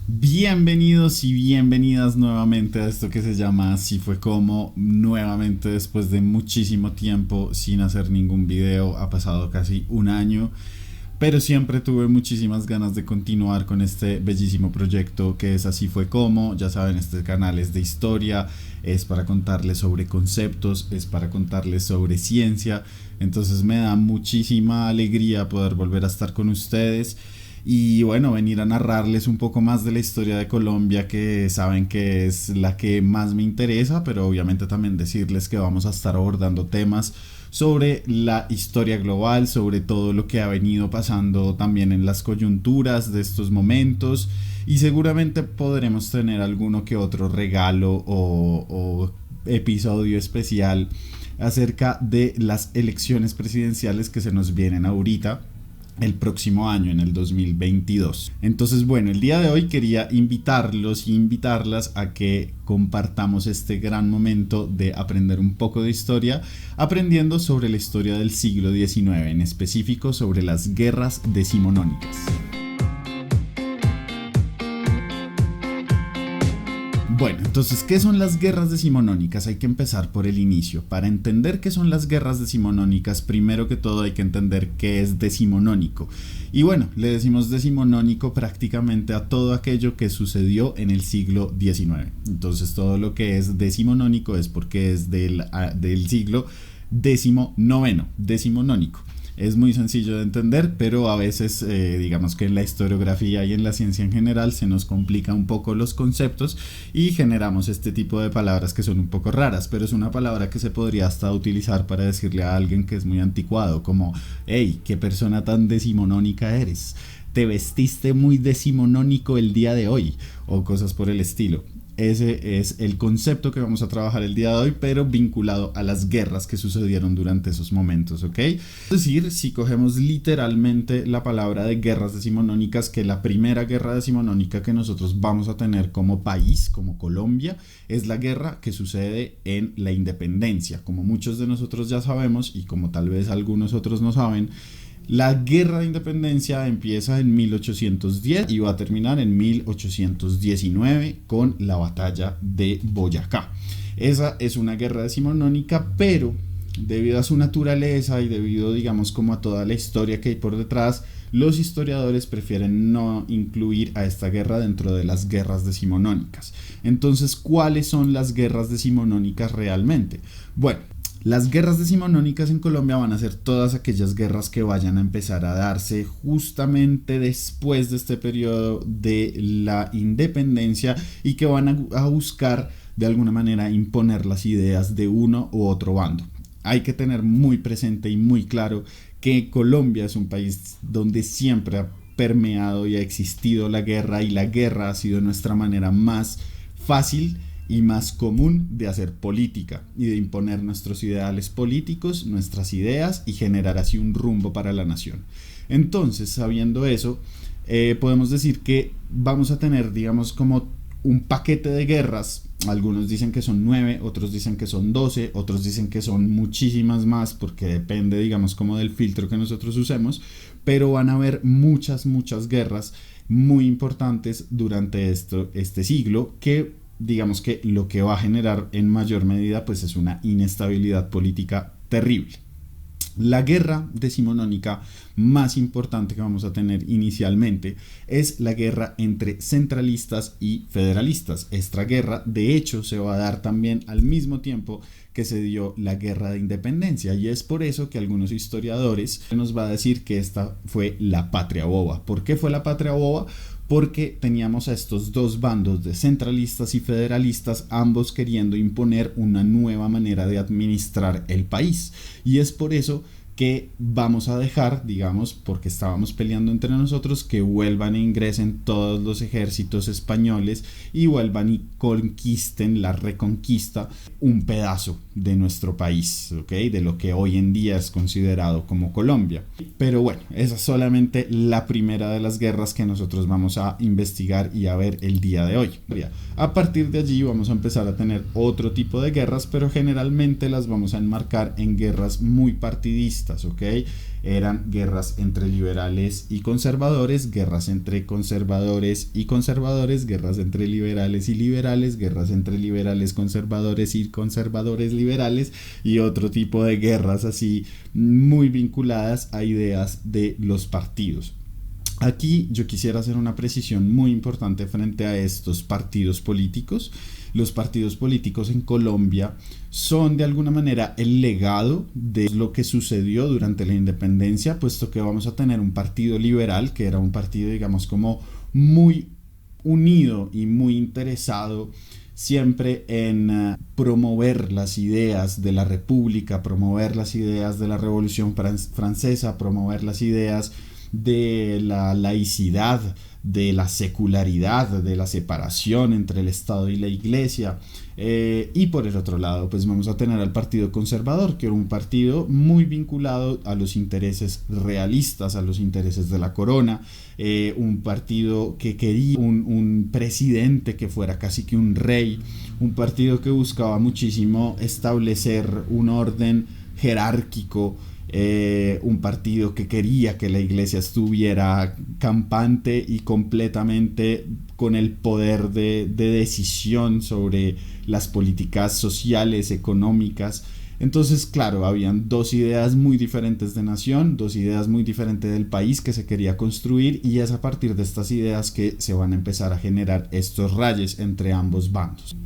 Bienvenidos y bienvenidas nuevamente a esto que se llama Así fue como, nuevamente después de muchísimo tiempo sin hacer ningún video, ha pasado casi un año, pero siempre tuve muchísimas ganas de continuar con este bellísimo proyecto que es Así fue como. Ya saben, este canal es de historia, es para contarles sobre conceptos, es para contarles sobre ciencia, entonces me da muchísima alegría poder volver a estar con ustedes. Y bueno, venir a narrarles un poco más de la historia de Colombia, que saben que es la que más me interesa, pero obviamente también decirles que vamos a estar abordando temas sobre la historia global, sobre todo lo que ha venido pasando también en las coyunturas de estos momentos, y seguramente podremos tener alguno que otro regalo o episodio especial acerca de las elecciones presidenciales que se nos vienen ahorita el próximo año, en el 2022. Entonces, bueno, el día de hoy quería invitarlos y invitarlas a que compartamos este gran momento de aprender un poco de historia, aprendiendo sobre la historia del siglo XIX, en específico sobre las guerras decimonónicas. Bueno, entonces, ¿qué son las guerras decimonónicas? Hay que empezar por el inicio. Para entender qué son las guerras decimonónicas, primero que todo hay que entender qué es decimonónico. Y bueno, le decimos decimonónico prácticamente a todo aquello que sucedió en el siglo XIX. Entonces, todo lo que es decimonónico es porque es del siglo XIX, decimonónico. Es muy sencillo de entender, pero a veces digamos que en la historiografía y en la ciencia en general se nos complica un poco los conceptos y generamos este tipo de palabras que son un poco raras, pero es una palabra que se podría hasta utilizar para decirle a alguien que es muy anticuado, como hey, qué persona tan decimonónica eres, te vestiste muy decimonónico el día de hoy, o cosas por el estilo. Ese es el concepto que vamos a trabajar el día de hoy, pero vinculado a las guerras que sucedieron durante esos momentos, ¿ok? Es decir, si cogemos literalmente la palabra de guerras decimonónicas, que la primera guerra decimonónica que nosotros vamos a tener como país, como Colombia, es la guerra que sucede en la independencia. Como muchos de nosotros ya sabemos, y como tal vez algunos otros no saben, la guerra de independencia empieza en 1810 y va a terminar en 1819 con la batalla de Boyacá. Esa es una guerra decimonónica, pero debido a su naturaleza y debido, digamos, como a toda la historia que hay por detrás, los historiadores prefieren no incluir a esta guerra dentro de las guerras decimonónicas. Entonces, ¿cuáles son las guerras decimonónicas realmente? Bueno, las guerras decimonónicas en Colombia van a ser todas aquellas guerras que vayan a empezar a darse justamente después de este periodo de la independencia y que van a buscar de alguna manera imponer las ideas de uno u otro bando. Hay que tener muy presente y muy claro que Colombia es un país donde siempre ha permeado y ha existido la guerra, y la guerra ha sido nuestra manera más fácil y más común de hacer política y de imponer nuestros ideales políticos, nuestras ideas, y generar así un rumbo para la nación. Entonces, sabiendo eso, podemos decir que vamos a tener, digamos, como un paquete de guerras. Algunos dicen que son 9, otros dicen que son 12, otros dicen que son muchísimas más, porque depende, digamos, como del filtro que nosotros usemos, pero van a haber muchas guerras muy importantes durante este siglo, que digamos que lo que va a generar en mayor medida pues es una inestabilidad política terrible. La guerra decimonónica más importante que vamos a tener inicialmente es la guerra entre centralistas y federalistas. Esta guerra de hecho se va a dar también al mismo tiempo que se dio la guerra de independencia, y es por eso que algunos historiadores nos va a decir que esta fue la patria boba. ¿Por qué fue la patria boba? Porque teníamos a estos dos bandos de centralistas y federalistas, ambos queriendo imponer una nueva manera de administrar el país, y es por eso que vamos a dejar, digamos, porque estábamos peleando entre nosotros, que vuelvan e ingresen todos los ejércitos españoles y vuelvan y conquisten la reconquista un pedazo de nuestro país, ¿ok? De lo que hoy en día es considerado como Colombia. Pero bueno, esa es solamente la primera de las guerras que nosotros vamos a investigar y a ver el día de hoy. A partir de allí vamos a empezar a tener otro tipo de guerras, pero generalmente las vamos a enmarcar en guerras muy partidistas, ¿ok? eran guerras entre liberales y conservadores, guerras entre conservadores y conservadores, guerras entre liberales y liberales, guerras entre liberales conservadores y conservadores liberales, y otro tipo de guerras así muy vinculadas a ideas de los partidos. Aquí yo quisiera hacer una precisión muy importante frente a estos partidos políticos. Los partidos políticos en Colombia son de alguna manera el legado de lo que sucedió durante la independencia, puesto que vamos a tener un partido liberal, que era un partido, digamos, como muy unido y muy interesado siempre en promover las ideas de la República, promover las ideas de la Revolución Francesa, promover las ideas de la laicidad, de la secularidad, de la separación entre el Estado y la Iglesia. Y por el otro lado, pues vamos a tener al Partido Conservador, que era un partido muy vinculado a los intereses realistas, a los intereses de la corona, un partido que quería un presidente que fuera casi que un rey, un partido que buscaba muchísimo establecer un orden jerárquico, un partido que quería que la iglesia estuviera campante y completamente con el poder de decisión sobre las políticas sociales, económicas. Entonces, claro, habían dos ideas muy diferentes de nación, dos ideas muy diferentes del país que se quería construir, y es a partir de estas ideas que se van a empezar a generar estos rayes entre ambos bandos.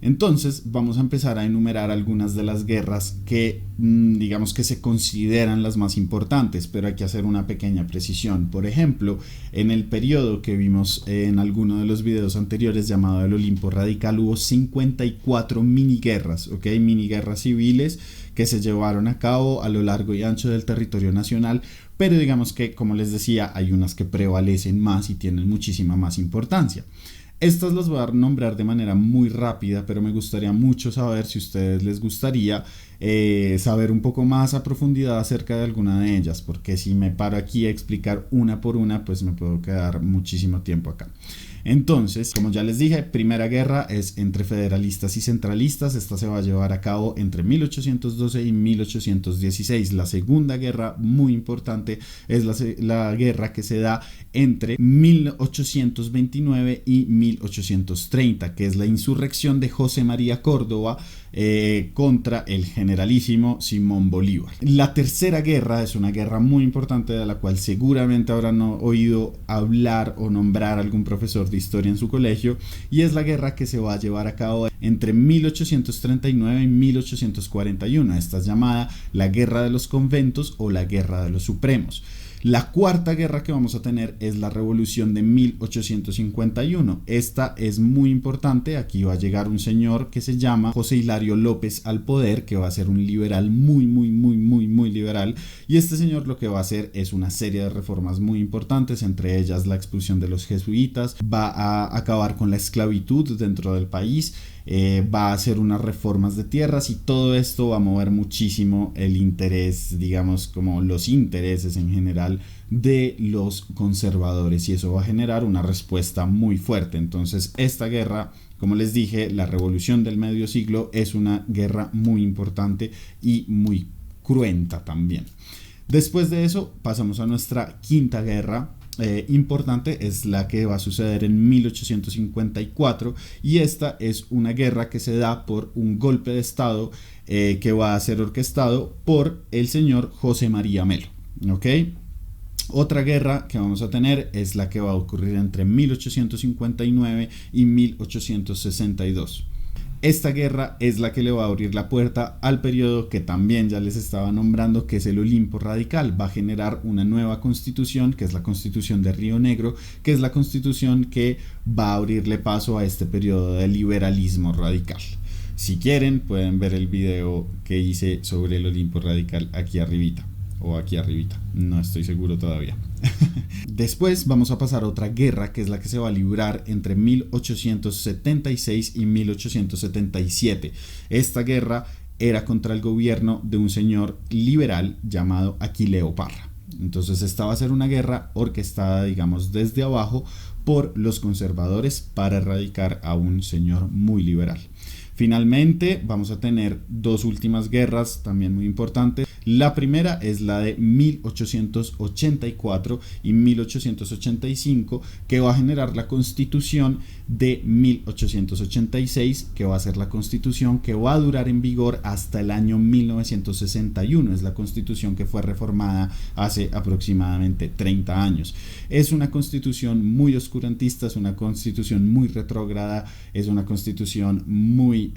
Entonces vamos a empezar a enumerar algunas de las guerras que digamos que se consideran las más importantes, pero hay que hacer una pequeña precisión. Por ejemplo, en el periodo que vimos en alguno de los videos anteriores llamado el Olimpo Radical, hubo 54 miniguerras, ¿ok? Miniguerras civiles que se llevaron a cabo a lo largo y ancho del territorio nacional, pero digamos que, como les decía, hay unas que prevalecen más y tienen muchísima más importancia. Estas las voy a nombrar de manera muy rápida, pero me gustaría mucho saber si a ustedes les gustaría saber un poco más a profundidad acerca de alguna de ellas, porque si me paro aquí a explicar una por una, pues me puedo quedar muchísimo tiempo acá. Entonces, como ya les dije, primera guerra es entre federalistas y centralistas. Esta se va a llevar a cabo entre 1812 y 1816. La segunda guerra, muy importante, es la guerra que se da entre 1829 y 1830, que es la insurrección de José María Córdoba contra el generalísimo Simón Bolívar. La tercera guerra es una guerra muy importante de la cual seguramente habrán oído hablar o nombrar algún profesor de historia en su colegio, y es la guerra que se va a llevar a cabo entre 1839 y 1841. Esta es llamada la Guerra de los Conventos o la Guerra de los Supremos. La cuarta guerra que vamos a tener es la Revolución de 1851. Esta es muy importante. Aquí va a llegar un señor que se llama José Hilario López al poder, que va a ser un liberal muy liberal. Y este señor lo que va a hacer es una serie de reformas muy importantes, entre ellas la expulsión de los jesuitas, va a acabar con la esclavitud dentro del país, va a hacer unas reformas de tierras, y todo esto va a mover muchísimo el interés, digamos, como los intereses en general de los conservadores, y eso va a generar una respuesta muy fuerte. Entonces esta guerra, como les dije, la revolución del medio siglo, es una guerra muy importante y muy cruenta también. Después de eso pasamos a nuestra quinta guerra importante, es la que va a suceder en 1854, y esta es una guerra que se da por un golpe de estado que va a ser orquestado por el señor José María Melo, ¿ok? Otra guerra que vamos a tener es la que va a ocurrir entre 1859 y 1862. Esta guerra es la que le va a abrir la puerta al periodo que también ya les estaba nombrando, que es el Olimpo Radical. Va a generar una nueva constitución, que es la Constitución de Río Negro, que es la constitución que va a abrirle paso a este periodo de liberalismo radical. Si quieren, pueden ver el video que hice sobre el Olimpo Radical aquí arribita, o aquí arribita, no estoy seguro todavía. Después vamos a pasar a otra guerra, que es la que se va a librar entre 1876 y 1877. Esta guerra era contra el gobierno de un señor liberal llamado Aquileo Parra. Entonces esta va a ser una guerra orquestada, digamos, desde abajo por los conservadores para erradicar a un señor muy liberal. Finalmente vamos a tener dos últimas guerras también muy importantes. La primera es la de 1884 y 1885, que va a generar la Constitución de 1886, que va a ser la Constitución que va a durar en vigor hasta el año 1961. Es la Constitución que fue reformada hace aproximadamente 30 años. Es una Constitución muy oscurantista, es una Constitución muy retrógrada, es una Constitución muy,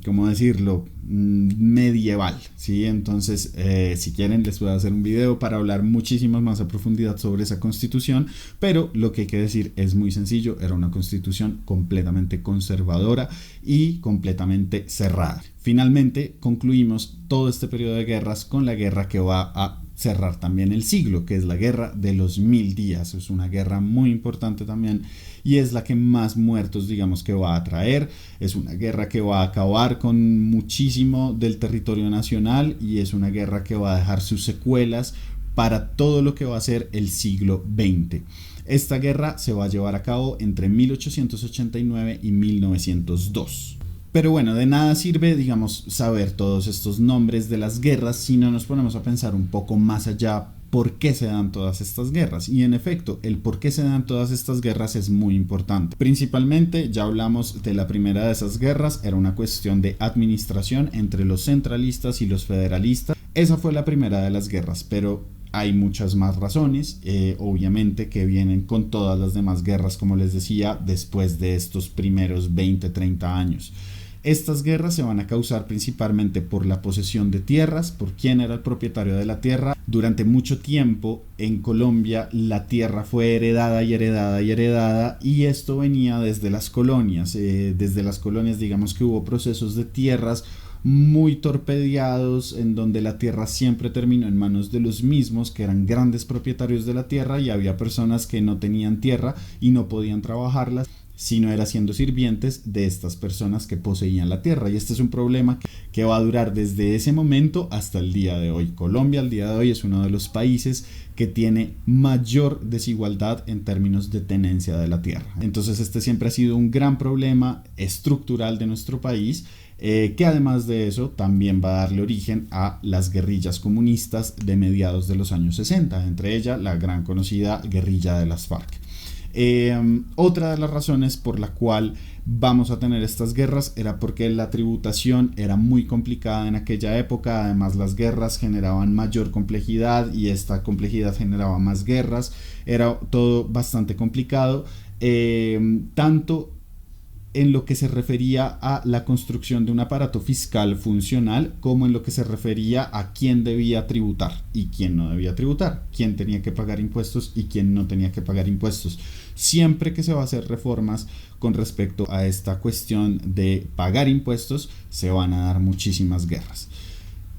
¿cómo decirlo?, medieval, ¿sí? Entonces, si quieren les voy a hacer un video para hablar muchísimo más a profundidad sobre esa Constitución, pero lo que hay que decir es muy sencillo: era una Constitución completamente conservadora y completamente cerrada. Finalmente concluimos todo este periodo de guerras con la guerra que va a cerrar también el siglo, que es la Guerra de los 1000 días. Es una guerra muy importante también y es la que más muertos, digamos, que va a traer. Es una guerra que va a acabar con muchísimo del territorio nacional y es una guerra que va a dejar sus secuelas para todo lo que va a ser el siglo XX. Esta guerra se va a llevar a cabo entre 1889 y 1902. Pero bueno, de nada sirve, digamos, saber todos estos nombres de las guerras si no nos ponemos a pensar un poco más allá por qué se dan todas estas guerras. Y en efecto, el por qué se dan todas estas guerras es muy importante. Principalmente, ya hablamos de la primera de esas guerras, era una cuestión de administración entre los centralistas y los federalistas. Esa fue la primera de las guerras, pero hay muchas más razones, obviamente, que vienen con todas las demás guerras, como les decía, después de estos primeros 20-30 años. Estas guerras se van a causar principalmente por la posesión de tierras, por quién era el propietario de la tierra. Durante mucho tiempo en Colombia la tierra fue heredada y heredada y heredada, y esto venía desde las colonias. Desde las colonias, digamos que hubo procesos de tierras muy torpedeados en donde la tierra siempre terminó en manos de los mismos, que eran grandes propietarios de la tierra, y había personas que no tenían tierra y no podían trabajarlas, sino era siendo sirvientes de estas personas que poseían la tierra. Y este es un problema que va a durar desde ese momento hasta el día de hoy. Colombia al día de hoy es uno de los países que tiene mayor desigualdad en términos de tenencia de la tierra. Entonces este siempre ha sido un gran problema estructural de nuestro país, que además de eso también va a darle origen a las guerrillas comunistas de mediados de los años 60, entre ellas la gran conocida guerrilla de las FARC. Otra de las razones por la cual vamos a tener estas guerras era porque la tributación era muy complicada en aquella época. Además, las guerras generaban mayor complejidad y esta complejidad generaba más guerras. Era todo bastante complicado, tanto en lo que se refería a la construcción de un aparato fiscal funcional, como en lo que se refería a quién debía tributar y quién no debía tributar, quién tenía que pagar impuestos y quién no tenía que pagar impuestos. Siempre que se va a hacer reformas con respecto a esta cuestión de pagar impuestos, se van a dar muchísimas guerras.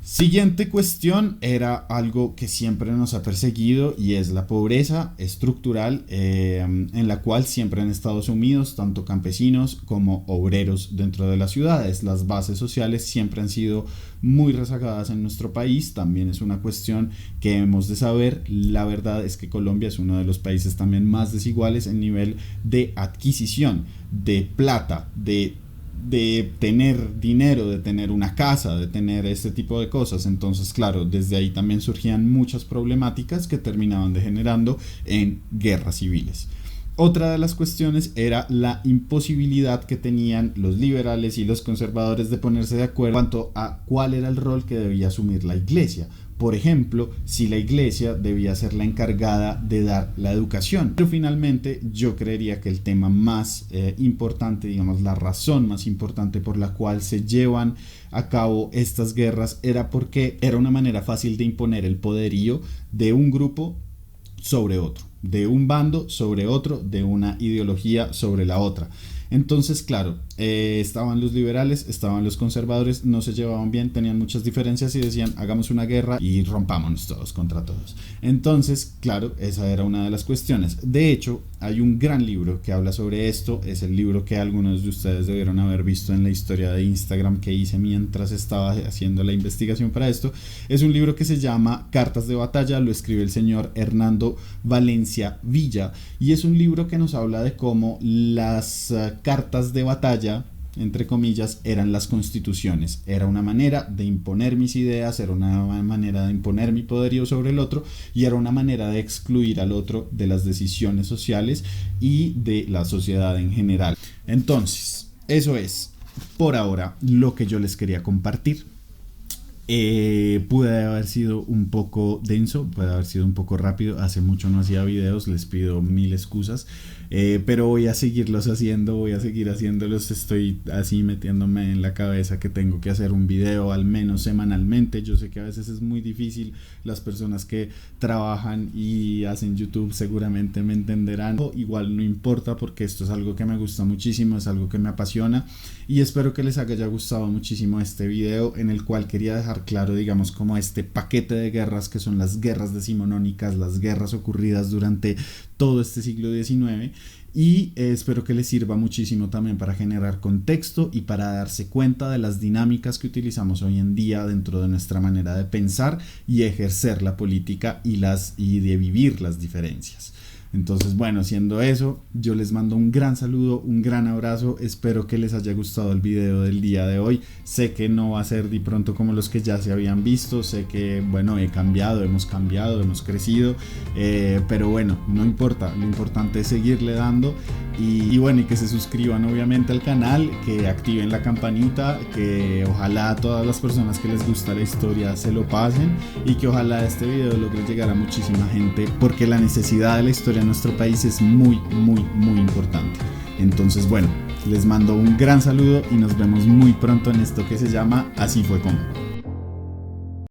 Siguiente cuestión era algo que siempre nos ha perseguido y es la pobreza estructural, en la cual siempre han estado sumidos tanto campesinos como obreros dentro de las ciudades. Las bases sociales siempre han sido muy rezagadas en nuestro país. También es una cuestión que hemos de saber. La verdad es que Colombia es uno de los países también más desiguales en nivel de adquisición de plata, de tener dinero, de tener una casa, de tener este tipo de cosas. Entonces, claro, desde ahí también surgían muchas problemáticas que terminaban degenerando en guerras civiles. Otra de las cuestiones era la imposibilidad que tenían los liberales y los conservadores de ponerse de acuerdo en cuanto a cuál era el rol que debía asumir la iglesia. Por ejemplo, si la iglesia debía ser la encargada de dar la educación. Pero finalmente yo creería que el tema más importante, digamos la razón más importante por la cual se llevan a cabo estas guerras, era porque era una manera fácil de imponer el poderío de un grupo sobre otro, de un bando sobre otro, de una ideología sobre la otra. Entonces, claro, estaban los liberales, estaban los conservadores, no se llevaban bien, tenían muchas diferencias y decían, hagamos una guerra y rompámonos todos contra todos. Entonces, claro, esa era una de las cuestiones. De hecho, hay un gran libro que habla sobre esto. Es el libro que algunos de ustedes debieron haber visto en la historia de Instagram que hice mientras estaba haciendo la investigación para esto. Es un libro que se llama Cartas de Batalla, lo escribe el señor Hernando Valencia Villa, y es un libro que nos habla de cómo las cartas de batalla entre comillas, eran las constituciones. Era una manera de imponer mis ideas, era una manera de imponer mi poderío sobre el otro y era una manera de excluir al otro de las decisiones sociales y de la sociedad en general. Entonces, eso es por ahora lo que yo les quería compartir. Pude haber sido un poco denso, puede haber sido un poco rápido, hace mucho no hacía videos, les pido mil excusas, pero voy a seguirlos haciendo, voy a seguir haciéndolos, estoy así metiéndome en la cabeza que tengo que hacer un video al menos semanalmente. Yo sé que a veces es muy difícil, las personas que trabajan y hacen YouTube seguramente me entenderán, igual no importa porque esto es algo que me gusta muchísimo, es algo que me apasiona y espero que les haya gustado muchísimo este video en el cual quería dejar claro, digamos, como este paquete de guerras que son las guerras decimonónicas, las guerras ocurridas durante todo este siglo XIX y espero que les sirva muchísimo también para generar contexto y para darse cuenta de las dinámicas que utilizamos hoy en día dentro de nuestra manera de pensar y ejercer la política y de vivir las diferencias. Entonces, bueno, siendo eso, yo les mando un gran saludo, un gran abrazo, espero que les haya gustado el video del día de hoy. Sé que no va a ser de pronto como los que ya se habían visto, sé que, bueno, hemos cambiado, hemos crecido, pero bueno, no importa, lo importante es seguirle dando y bueno, y que se suscriban obviamente al canal, que activen la campanita, que ojalá a todas las personas que les gusta la historia se lo pasen y que ojalá este video logre llegar a muchísima gente porque la necesidad de la historia en nuestro país es muy importante. Entonces, bueno, les mando un gran saludo y nos vemos muy pronto en esto que se llama Así fue como.